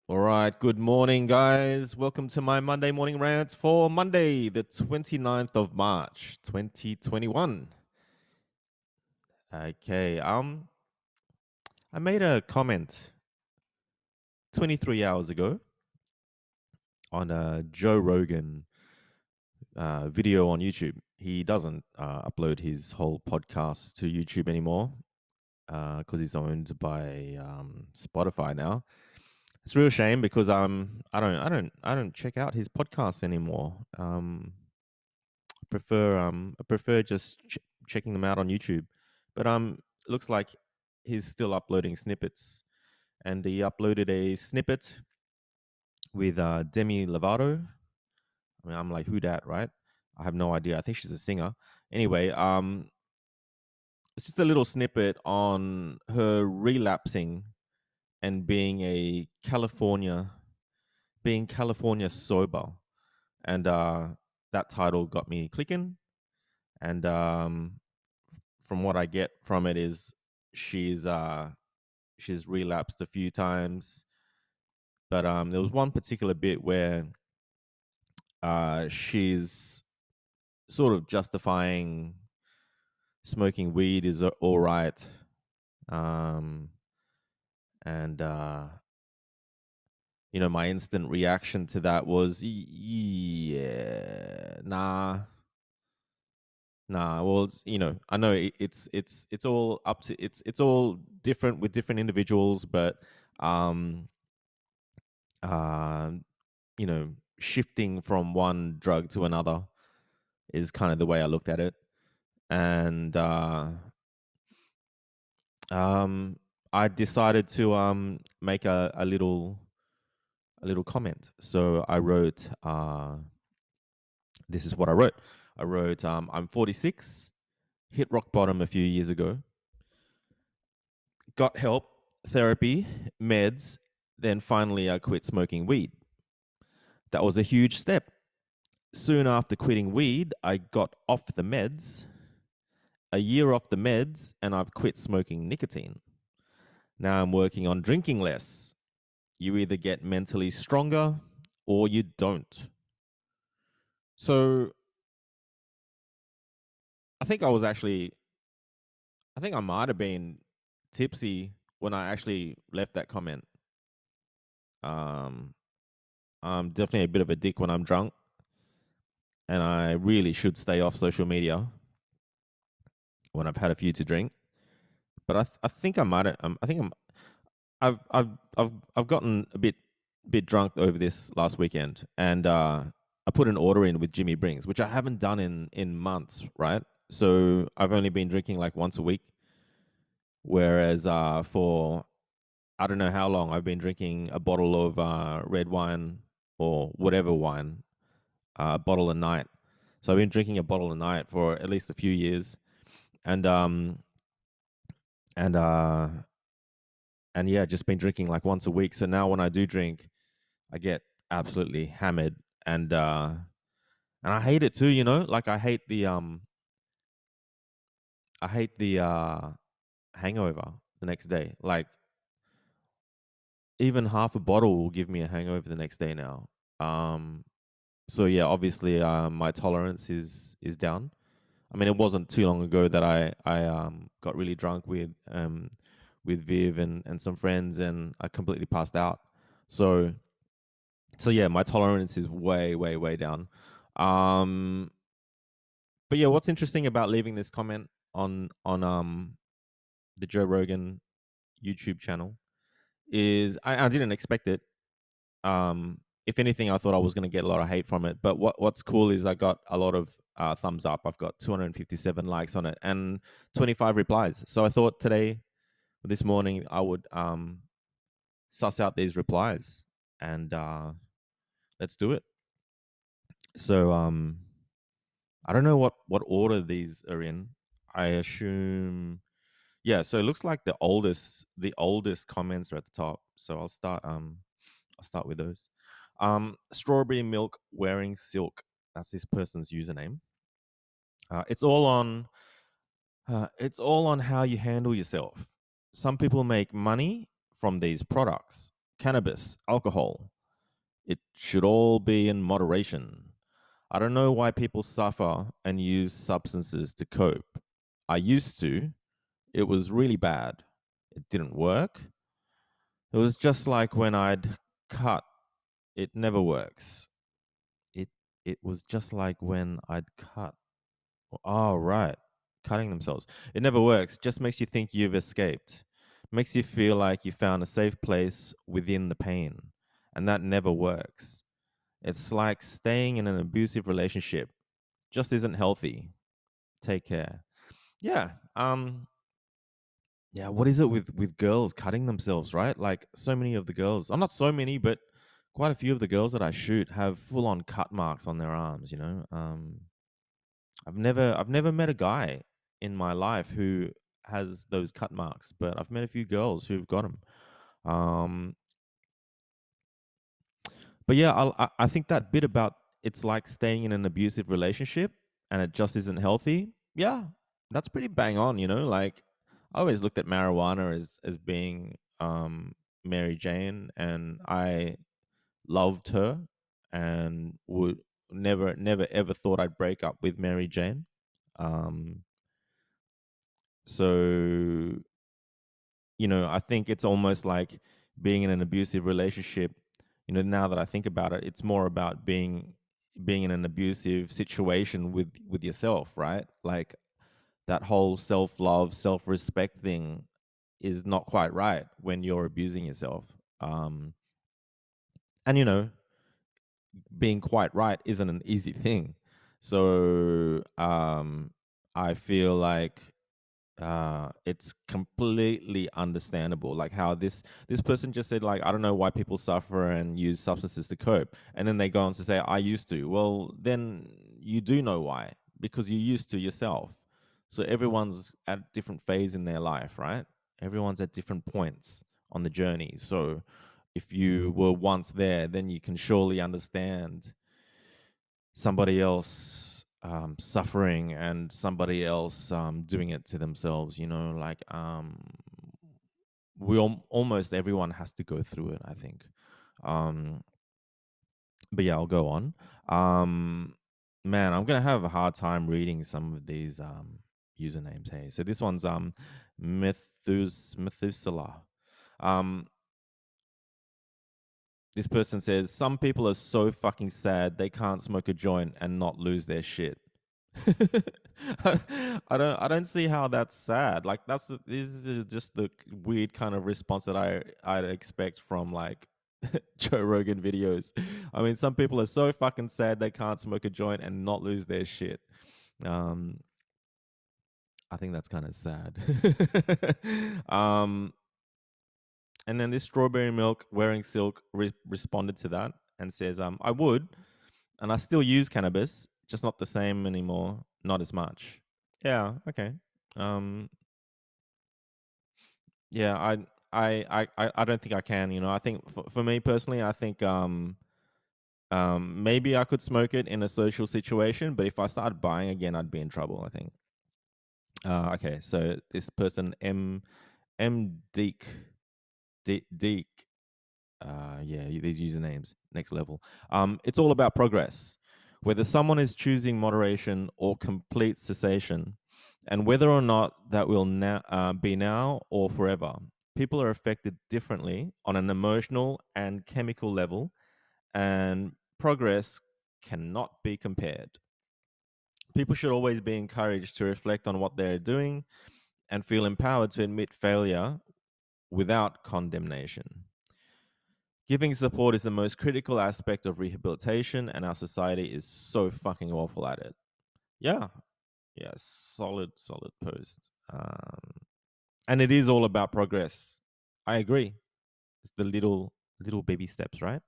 All right, good morning, guys. Welcome to my Monday morning rant for Monday, the 29th of March, 2021. Okay, I made a comment 23 hours ago on a Joe Rogan video on YouTube. He doesn't upload his whole podcast to YouTube anymore because he's owned by Spotify now. It's a real shame because I don't check out his podcasts anymore. I prefer just checking them out on YouTube. But it looks like he's still uploading snippets, and he uploaded a snippet with Demi Lovato. I mean, I'm like, who dat, right? I have no idea. I think she's a singer. Anyway, it's just a little snippet on her relapsing and being California sober, and that title got me clicking. And from what I get from it is she's uh she's relapsed a few times, but there was one particular bit where she's sort of justifying smoking weed is all right, um, and my instant reaction to that was yeah, nah. Nah, well, I know it's all up to it's all different with different individuals, but um, uh, shifting from one drug to another is kind of the way I looked at it, and um, I decided to make a little comment. So I wrote, this is what I wrote. I wrote, I'm 46, hit rock bottom a few years ago, got help, therapy, meds, then finally I quit smoking weed. That was a huge step. Soon after quitting weed, I got off the meds, a year off the meds, and I've quit smoking nicotine. Now I'm working on drinking less. You either get mentally stronger or you don't. So I think I was actually, I think I might have been tipsy when I actually left that comment. Um, I'm definitely a bit of a dick when I'm drunk, and I really should stay off social media when I've had a few to drink. But I think I might have. I think I've gotten a bit drunk over this last weekend, and I put an order in with Jimmy Brings, which I haven't done in months, right? So I've only been drinking like once a week, whereas for I don't know how long I've been drinking a bottle of red wine or whatever wine, bottle a night. So I've been drinking a bottle a night for at least a few years, and and uh and yeah, just been drinking like once a week. So now when I do drink, I get absolutely hammered, and I hate it too. Like I hate the hangover the next day. Like even half a bottle will give me a hangover the next day now. Um, so yeah, obviously my tolerance is down. I mean, it wasn't too long ago that I got really drunk with Viv and some friends, and I completely passed out. So yeah, my tolerance is way way down. Um, but yeah, what's interesting about leaving this comment on the Joe Rogan YouTube channel is I didn't expect it. If anything, I thought I was going to get a lot of hate from it. But what's cool is I got a lot of thumbs up. I've got 257 likes on it and 25 replies. So I thought this morning, I would suss out these replies and let's do it. So I don't know what order these are in. I assume, yeah. So it looks like the oldest comments are at the top. So I'll start with those. Strawberry milk wearing silk. That's this person's username. It's all on. It's all on how you handle yourself. Some people make money from these products. cannabis, alcohol. It should all be in moderation. I don't know why people suffer and use substances to cope. I used to. It was really bad. It didn't work. It was just like when I'd cut. It never works. It it was just like when I'd cut. Oh, right. Cutting themselves. It never works. Just makes you think you've escaped. Makes you feel like you found a safe place within the pain. And that never works. It's like staying in an abusive relationship. Just isn't healthy. Take care. Yeah. Yeah, what is it with girls cutting themselves, right? Like so many of the girls, I'm not so many, but quite a few of the girls that I shoot have full on cut marks on their arms, you know? I've never met a guy in my life who has those cut marks, but I've met a few girls who've got them. Um, but yeah, I think that bit about it's like staying in an abusive relationship and it just isn't healthy. Yeah, that's pretty bang on, you know. Like I always looked at marijuana as being Mary Jane, and I loved her and would never ever thought I'd break up with Mary Jane. Um, so I think it's almost like being in an abusive relationship. Now that I think about it, it's more about being in an abusive situation with yourself, right? Like that whole self-love, self-respect thing is not quite right when you're abusing yourself. Um, and being quite right isn't an easy thing. So I feel like it's completely understandable, like how this person just said, like, I don't know why people suffer and use substances to cope, and then they go on to say I used to. Well, then you do know why, because you used to yourself. So everyone's at a different phase in their life, right? Everyone's at different points on the journey. So if you were once there, then you can surely understand somebody else suffering and somebody else doing it to themselves. Like almost everyone has to go through it, I think. um, but yeah, I'll go on. Man, I'm gonna have a hard time reading some of these usernames. Hey, so this one's Methuselah. um this person says some people are so fucking sad they can't smoke a joint and not lose their shit. I don't see how that's sad. Like this is just the weird kind of response that I'd expect from like Joe Rogan videos. I mean, some people are so fucking sad they can't smoke a joint and not lose their shit. Um, I think that's kind of sad. um, and then this strawberry milk wearing silk responded to that and says, I would, and I still use cannabis, just not the same anymore, not as much. Yeah, okay. Um, yeah, I don't think I can. I think for me personally, I think maybe I could smoke it in a social situation, but if I started buying again, I'd be in trouble, I think. Okay, so this person M Deek Deek. Yeah, these usernames, next level. It's all about progress. Whether someone is choosing moderation or complete cessation, and whether or not that will now be now or forever. People are affected differently on an emotional and chemical level, and progress cannot be compared. People should always be encouraged to reflect on what they're doing and feel empowered to admit failure without condemnation. Giving support is the most critical aspect of rehabilitation, and our society is so fucking awful at it. Yeah, yeah, solid post. And it is all about progress. I agree. It's the little baby steps, right?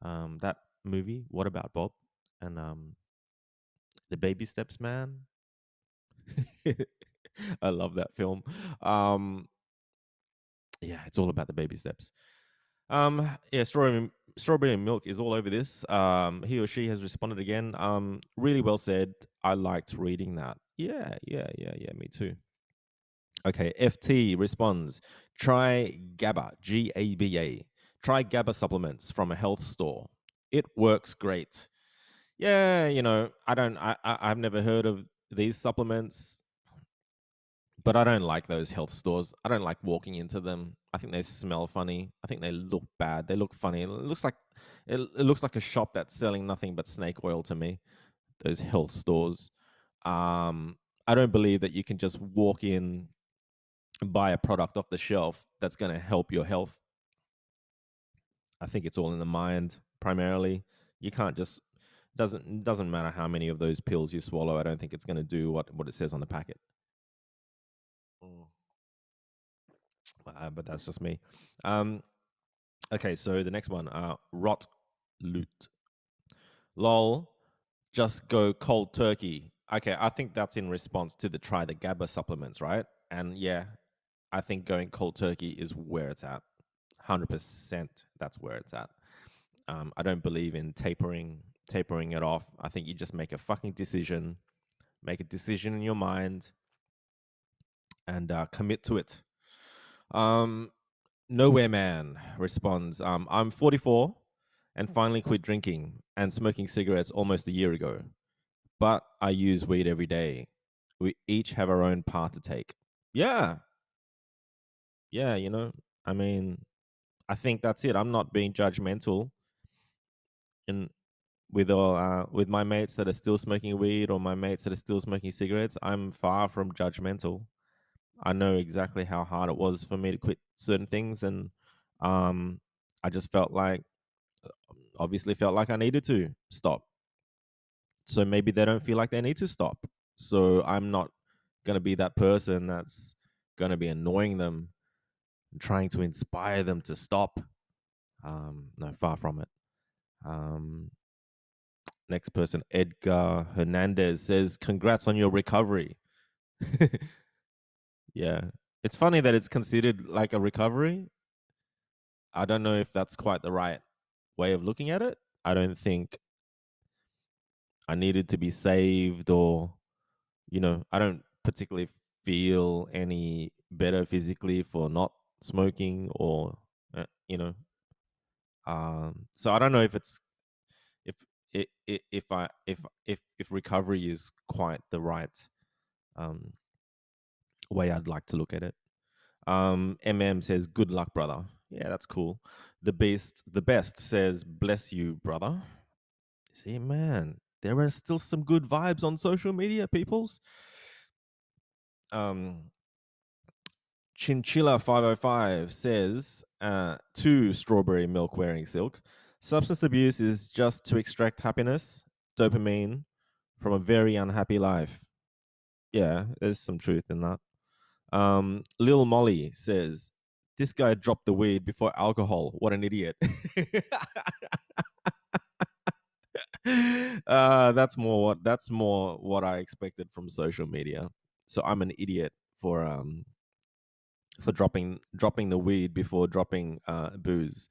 That movie, What About Bob, and the baby steps, man. I love that film. Um, yeah, it's all about the baby steps. Yeah, strawberry milk is all over this. He or she has responded again. Really well said. I liked reading that. Yeah. Me too. Okay, FT responds. Try GABA, GABA. Try GABA supplements from a health store. It works great. Yeah, I don't. I've never heard of these supplements, but I don't like those health stores. I don't like walking into them. I think they smell funny. I think they look bad. They look funny. It looks like a shop that's selling nothing but snake oil to me. Those health stores. Um, I don't believe that you can just walk in and buy a product off the shelf that's going to help your health. I think it's all in the mind primarily. You can't just doesn't matter how many of those pills you swallow. I don't think it's going to do what it says on the packet. Mm. But that's just me. Um, okay, so the next one, rot loot. Lol, just go cold turkey. Okay, I think that's in response to the try the GABA supplements, right? And yeah, I think going cold turkey is where it's at. 100%, that's where it's at. I don't believe in tapering it off. I think you just make a fucking decision, make a decision in your mind, and commit to it. Nowhere Man responds, I'm 44 and finally quit drinking and smoking cigarettes almost a year ago, but I use weed every day. We each have our own path to take. Yeah, yeah, I mean, I think that's it. I'm not being judgmental in with my mates that are still smoking weed or my mates that are still smoking cigarettes. I'm far from judgmental. I know exactly how hard it was for me to quit certain things, and um, I just obviously felt like I needed to stop. So maybe they don't feel like they need to stop. So I'm not gonna be that person that's gonna be annoying them, trying to inspire them to stop. No, far from it. Um, Next person, Edgar Hernandez says, "Congrats on your recovery." Yeah, it's funny that it's considered like a recovery. I don't know if that's quite the right way of looking at it. I don't think I needed to be saved, or I don't particularly feel any better physically for not smoking, or uh, you know. So I don't know if it's if if I if recovery is quite the right um way I'd like to look at it. MM says, "Good luck, brother." Yeah, that's cool. The best says, "Bless you, brother." See, man, there are still some good vibes on social media, peoples. Um, Chinchilla 505 says, to strawberry milk wearing silk, substance abuse is just to extract happiness, dopamine, from a very unhappy life. Yeah, there's some truth in that. Lil Molly says, this guy dropped the weed before alcohol. What an idiot. That's more what I expected from social media. So I'm an idiot for dropping the weed before dropping booze.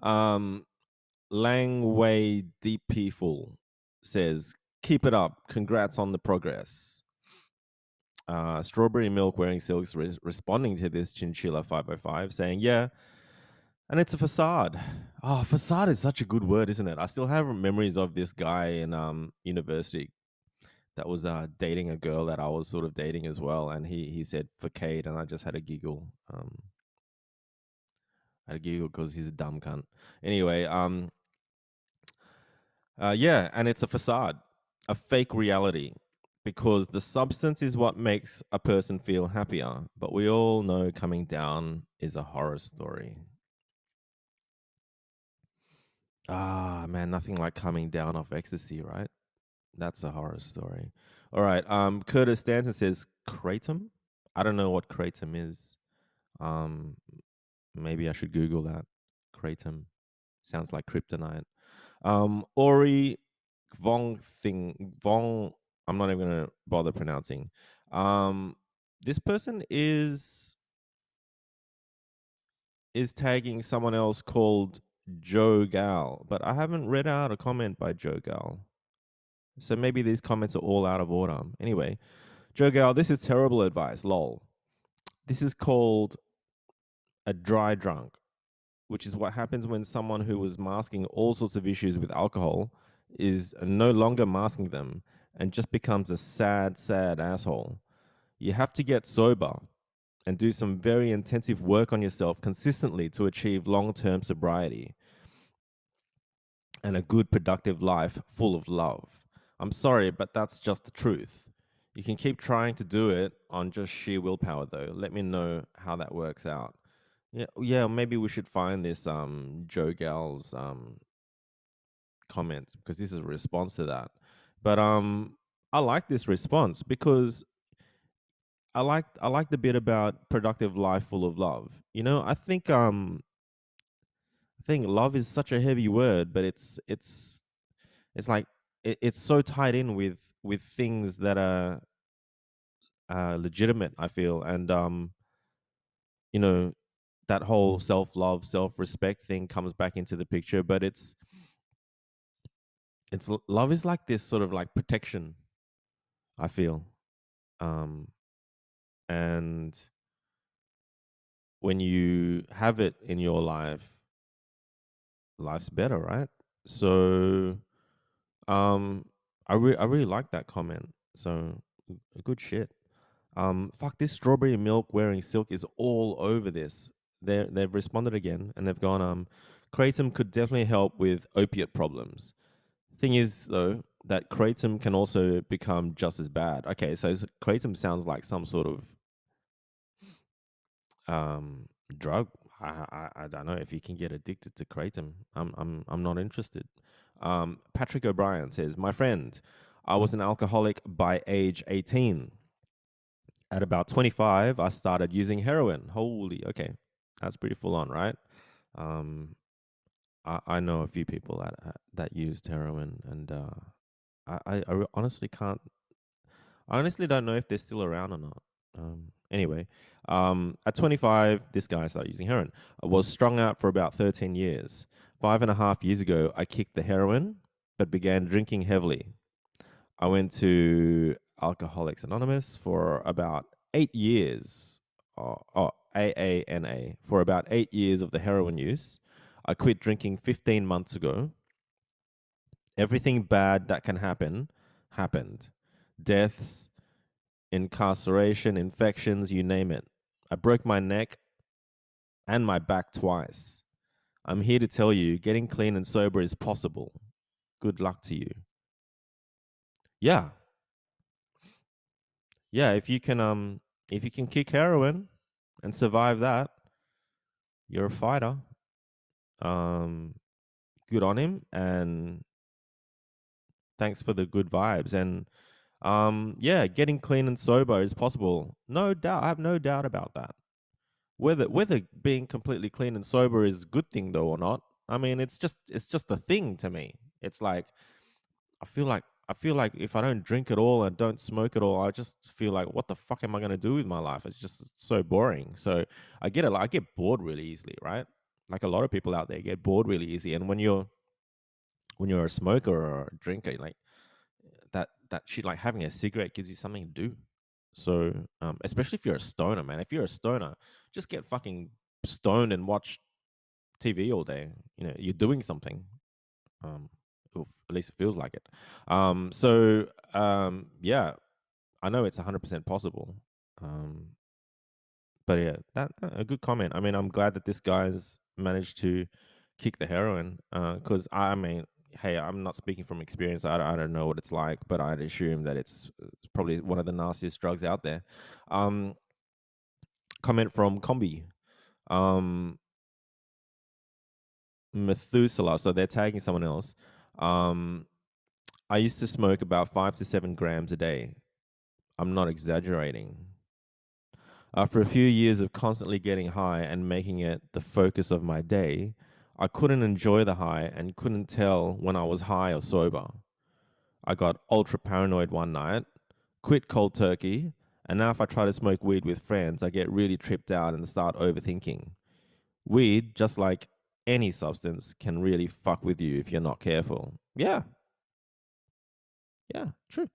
Um, Lang Wei Deep Peaceful says, "Keep it up. Congrats on the progress." Strawberry Milk Wearing Silks responding to this Chinchilla 505 saying, "Yeah, and it's a facade." Oh, facade is such a good word, isn't it? I still have memories of this guy in university that was dating a girl that I was sort of dating as well, and he said facade, and I just had a giggle. I had a giggle because he's a dumb cunt. Anyway, yeah, and it's a facade, a fake reality, because the substance is what makes a person feel happier. But we all know coming down is a horror story. Ah, man, nothing like coming down off ecstasy, right? That's a horror story. All right. Curtis Stanton says kratom. I don't know what kratom is. Um, Maybe I should Google that. Kratom sounds like kryptonite. Ori Vong. I'm not even gonna bother pronouncing. Um, this person is tagging someone else called Joe Gal, but I haven't read out a comment by Joe Gal. So maybe these comments are all out of order. Anyway, Joe Gal, this is terrible advice. Lol. This is called a dry drunk, which is what happens when someone who was masking all sorts of issues with alcohol is no longer masking them and just becomes a sad, sad asshole. You have to get sober and do some very intensive work on yourself consistently to achieve long term sobriety and a good, productive life full of love. I'm sorry, but that's just the truth. You can keep trying to do it on just sheer willpower, though. Let me know how that works out. Yeah, yeah. Maybe we should find this Joe Gal's comment because this is a response to that. But I like this response because I like the bit about productive life full of love. I think love is such a heavy word, but it's like it's so tied in with things that are legitimate. I feel, and you know, that whole self love, self respect thing comes back into the picture. But love is like this sort of like protection. I feel, um, and when you have it in your life, life's better, right? So, um, I really like that comment. So, good shit. Fuck, this strawberry milk wearing silk is all over this. They've responded again and they've gone, kratom could definitely help with opiate problems. Thing is though, that kratom can also become just as bad. Okay, so kratom sounds like some sort of drug. I don't know if you can get addicted to kratom. I'm not interested. Patrick O'Brien says, my friend, I was an alcoholic by age 18. At about 25, I started using heroin. Holy, okay, that's pretty full on, right? Um, I know a few people that used heroin, and honestly can't. I honestly don't know if they're still around or not. Anyway, at 25, this guy started using heroin. I was strung out for about 13 years. 5.5 years ago, I kicked the heroin, but began drinking heavily. I went to Alcoholics Anonymous for about 8 years, AANA, for about 8 years of the heroin use. I quit drinking 15 months ago. Everything bad that can happen happened. Deaths, incarceration, infections, you name it. I broke my neck and my back twice. I'm here to tell you getting clean and sober is possible. Good luck to you. Yeah. Yeah, if you can kick heroin and survive that, you're a fighter. Um Good on him and thanks for the good vibes and yeah, getting clean and sober is possible. No doubt. I have no doubt about that. Whether being completely clean and sober is a good thing though or not, I mean, it's just a thing to me. It's like I feel like if I don't drink at all and don't smoke at all, I just feel like what the fuck am I gonna do with my life? It's just so boring. So I get it. Like, I get bored really easily, right? Like a lot of people out there get bored really easy, and when you're a smoker or a drinker, like that shit, like having a cigarette gives you something to do. So especially if you're a stoner, man. If you're a stoner, just get fucking stoned and watch TV all day. You're doing something. Um, at least it feels like it. Yeah, I know it's 100% possible. Um, but yeah, that a good comment. I mean, I'm glad that this guy's managed to kick the heroin. Because I mean, hey, I'm not speaking from experience. I don't know what it's like, but I'd assume that it's probably one of the nastiest drugs out there. Um, Comment from Combi. Um, Methuselah. So they're tagging someone else. Um, I used to smoke about 5 to 7 grams a day. I'm not exaggerating. After a few years of constantly getting high and making it the focus of my day, I couldn't enjoy the high and couldn't tell when I was high or sober. I got ultra paranoid one night, quit cold turkey, and now if I try to smoke weed with friends, I get really tripped out and start overthinking. Weed, just like any substance, can really fuck with you if you're not careful. Yeah, yeah, true.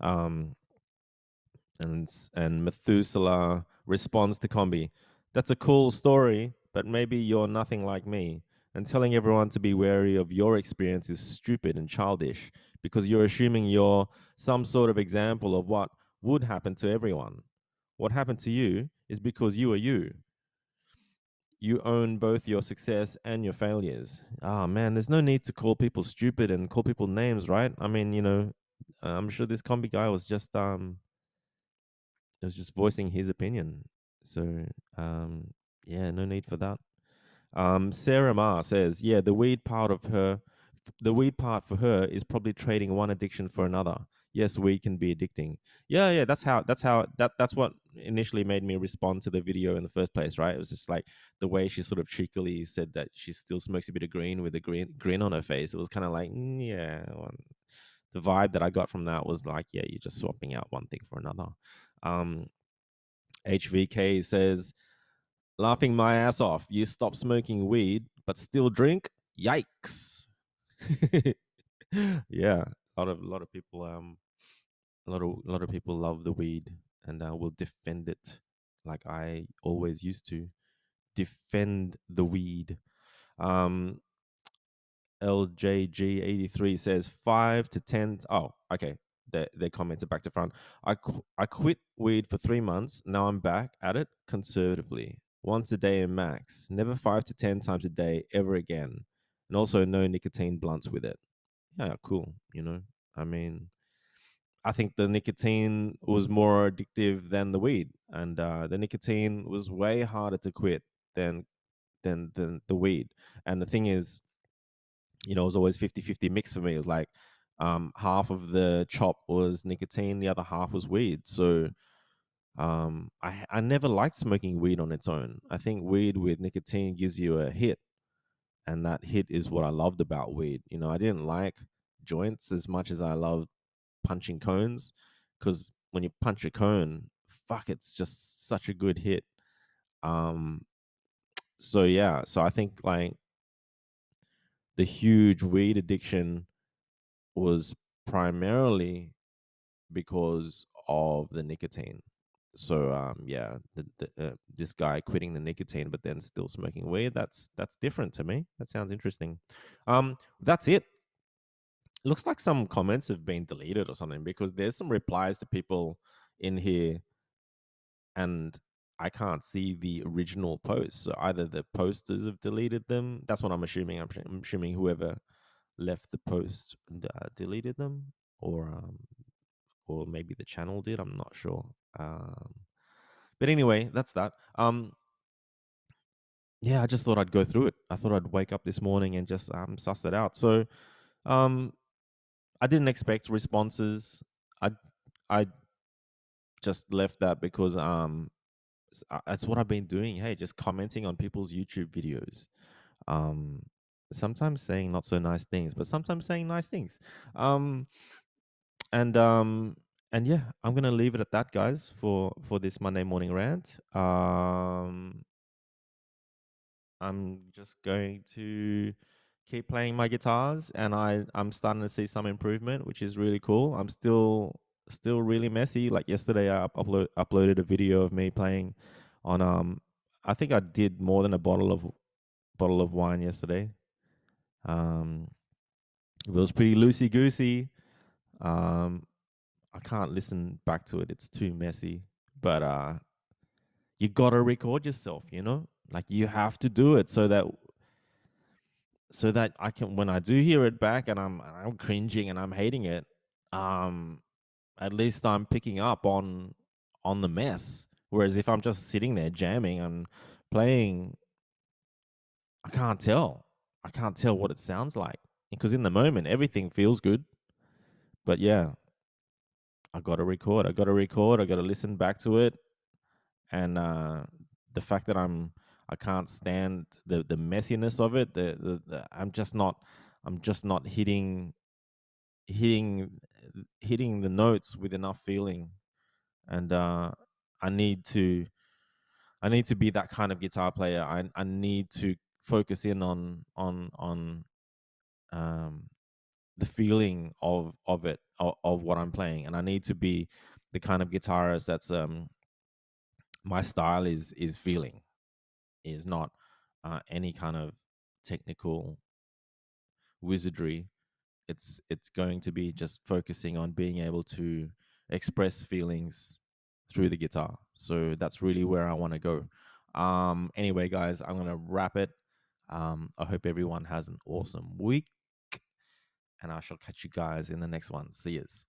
Um, and Methuselah responds to Combi. That's a cool story, but maybe you're nothing like me. And telling everyone to be wary of your experience is stupid and childish because you're assuming you're some sort of example of what would happen to everyone. What happened to you is because you are you. You own both your success and your failures. Ah, man, there's no need to call people stupid and call people names, right? I mean, I'm sure this combi guy was just voicing his opinion. So, um, yeah, no need for that. Sarah Ma says, yeah, the weed part for her is probably trading one addiction for another. Yes, weed can be addicting. Yeah, yeah, that's what initially made me respond to the video in the first place, right? It was just like the way she sort of cheekily said that she still smokes a bit of green with a grin on her face. It was kind of like, yeah. The vibe that I got from that was like, yeah, you're just swapping out one thing for another. Um, HVK says, laughing my ass off. You stop smoking weed, but still drink? Yikes. Yeah. A lot of people a lot of people love the weed and will defend it like I always used to. Defend the weed. Um LJG83 says 5 to 10. Oh, okay. Their comments are back to front. I quit weed for 3 months. Now I'm back at it conservatively. Once a day and max. Never 5 to 10 times a day ever again. And also no nicotine blunts with it. Yeah, cool. I mean, I think the nicotine was more addictive than the weed, and the nicotine was way harder to quit than than the weed. And the thing is, it was always 50-50 mix for me. It was like half of the chop was nicotine, the other half was weed. So I never liked smoking weed on its own. I think weed with nicotine gives you a hit, and that hit is what I loved about weed. I didn't like joints as much as I loved punching cones, because when you punch a cone, fuck, it's just such a good hit. Um, so yeah, so I think like the huge weed addiction was primarily because of the nicotine. So yeah, this guy quitting the nicotine but then still smoking weed, that's different to me. That sounds interesting. That's it. Looks like some comments have been deleted or something, because there's some replies to people in here and I can't see the original post. So either the posters have deleted them. That's what I'm assuming. I'm assuming whoever left the post deleted them, or maybe the channel did. I'm not sure. But anyway, that's that. Yeah, I just thought I'd go through it. I thought I'd wake up this morning and just suss it out. So um, I didn't expect responses. I I just left that because that's what I've been doing. Hey, just commenting on people's YouTube videos. Um, Sometimes saying not so nice things, but sometimes saying nice things. Um, and um, and yeah, I'm gonna leave it at that, guys, for this Monday morning rant. I'm just going to keep playing my guitars, and I'm starting to see some improvement, which is really cool. I'm still really messy. Like yesterday, I uploaded a video of me playing on I think I did more than a bottle of wine yesterday. Um, it was pretty loosey goosey. Um, I can't listen back to it; it's too messy. But you gotta record yourself. Like you have to do it so that I can, when I do hear it back and I'm cringing and I'm hating it, um, at least I'm picking up on the mess. Whereas if I'm just sitting there jamming and playing, I can't tell. I can't tell what it sounds like, because in the moment everything feels good. But yeah, I got to record. I got to record. I got to listen back to it, and the fact that I can't stand the messiness of it. I'm just not hitting hitting the notes with enough feeling, and I need to I need to be that kind of guitar player. I need to focus in on um, the feeling of it, of what I'm playing, and I need to be the kind of guitarist that's my style is feeling, is not any kind of technical wizardry. It's going to be just focusing on being able to express feelings through the guitar. So that's really where I want to go. Anyway, guys, I'm gonna wrap it. I hope everyone has an awesome week, and I shall catch you guys in the next one. See yous.